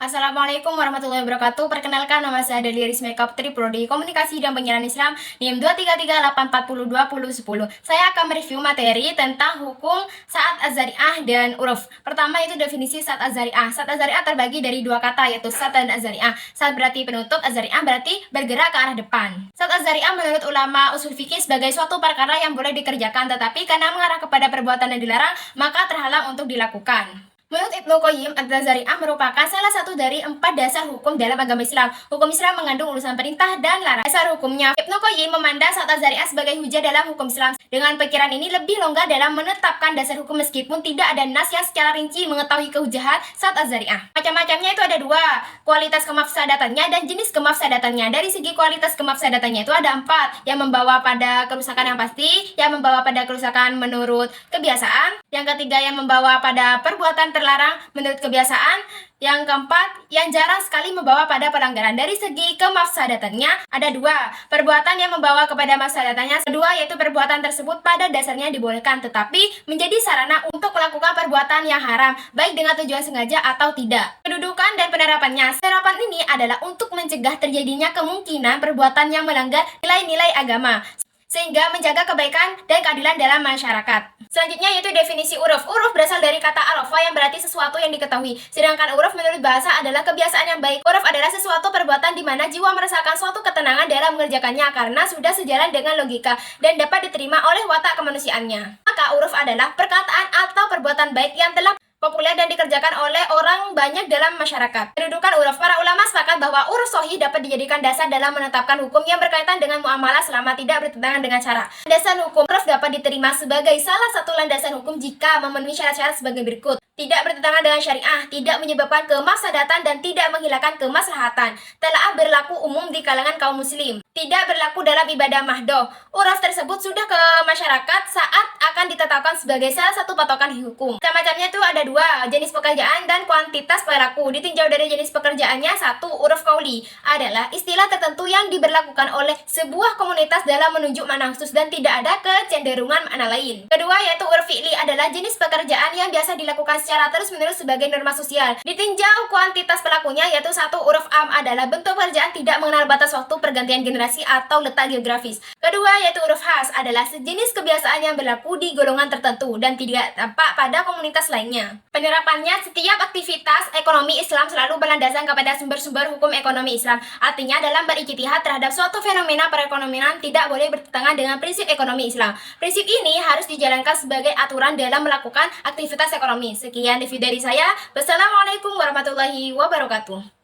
Assalamualaikum warahmatullahi wabarakatuh. Perkenalkan, nama saya Dahlia Rismeka Putri, Prodi Komunikasi dan Penyiaran Islam, NIM 233844210. Saya akan mereview materi tentang hukum Saat Az-Zari'ah dan uruf. Pertama itu definisi Saat Az-Zari'ah. Saat Az-Zari'ah terbagi dari dua kata, yaitu Saat dan Az-Zari'ah. Saat berarti penutup, Az-Zari'ah berarti bergerak ke arah depan. Saat Az-Zari'ah menurut ulama usul fikih sebagai suatu perkara yang boleh dikerjakan, tetapi karena mengarah kepada perbuatan yang dilarang, maka terhalang untuk dilakukan. Menurut Ibnu Qayyim, Az-Zari'ah merupakan salah satu dari 4 dasar hukum dalam agama Islam. Hukum Islam mengandung urusan perintah dan larangan. Dasar hukumnya, Ibnu Qayyim memandang Saat Az-Zari'ah sebagai hujah dalam hukum Islam. Dengan pikiran ini lebih longgar dalam menetapkan dasar hukum meskipun tidak ada nas yang secara rinci mengetahui kehujahan Saat Az-Zari'ah. Macam-macamnya itu ada dua, kualitas kemafsadatannya dan jenis kemafsadatannya. Dari segi kualitas kemafsadatannya itu ada 4, yang membawa pada kerusakan yang pasti, yang membawa pada kerusakan menurut kebiasaan, yang ketiga yang membawa pada perbuatan terlarang menurut kebiasaan, yang keempat yang jarang sekali membawa pada pelanggaran. Dari segi kemafsadatannya ada 2, perbuatan yang membawa kepada mafsadatannya. Kedua yaitu perbuatan tersebut pada dasarnya dibolehkan tetapi menjadi sarana untuk melakukan perbuatan yang haram, baik dengan tujuan sengaja atau tidak. Kedudukan dan penerapannya. Penerapan ini adalah untuk mencegah terjadinya kemungkinan perbuatan yang melanggar nilai-nilai agama, sehingga menjaga kebaikan dan keadilan dalam masyarakat. Selanjutnya yaitu definisi uruf. Uruf berasal dari kata arafa yang berarti sesuatu yang diketahui. Sedangkan uruf menurut bahasa adalah kebiasaan yang baik. Uruf adalah sesuatu perbuatan di mana jiwa merasakan suatu ketenangan dalam mengerjakannya karena sudah sejalan dengan logika dan dapat diterima oleh watak kemanusiaannya. Maka uruf adalah perkataan atau perbuatan baik yang telah populer dan dikerjakan oleh orang banyak dalam masyarakat. Kedudukan uruf. Para ulama sepakat bahwa uruf sahih dapat dijadikan dasar dalam menetapkan hukum yang berkaitan dengan muamalah selama tidak bertentangan dengan syara. Landasan hukum uruf dapat diterima sebagai salah satu landasan hukum jika memenuhi syarat-syarat sebagai berikut: tidak bertentangan dengan syariah, tidak menyebabkan kemafsadatan dan tidak menghilangkan kemaslahatan, telah berlaku umum di kalangan kaum muslim, tidak berlaku dalam ibadah mahdoh. Uruf tersebut sudah ke masyarakat saat akan ditetapkan sebagai salah satu patokan hukum. Macam-macamnya itu ada 2, jenis pekerjaan dan kuantitas perilaku. Ditinjau dari jenis pekerjaannya, 1, uruf qauli adalah istilah tertentu yang diberlakukan oleh sebuah komunitas dalam menunjuk makna khusus dan tidak ada kecenderungan makna lain. Kedua yaitu uruf fi'li adalah jenis pekerjaan yang biasa dilakukan secara terus-menerus sebagai norma sosial. Ditinjau kuantitas pelakunya yaitu 1, uruf am adalah bentuk pekerjaan tidak mengenal batas waktu, pergantian generasi atau letak geografis. Kedua yaitu uruf khas adalah sejenis kebiasaan yang berlaku di golongan tertentu dan tidak tampak pada komunitas lainnya. Penerapannya, setiap aktivitas ekonomi Islam selalu berlandaskan kepada sumber-sumber hukum ekonomi Islam. Artinya dalam berijtihad terhadap suatu fenomena perekonomian tidak boleh bertentangan dengan prinsip ekonomi Islam. Prinsip ini harus dijalankan sebagai aturan dalam melakukan aktivitas ekonomi. Sekian review dari saya. Wassalamualaikum warahmatullahi wabarakatuh.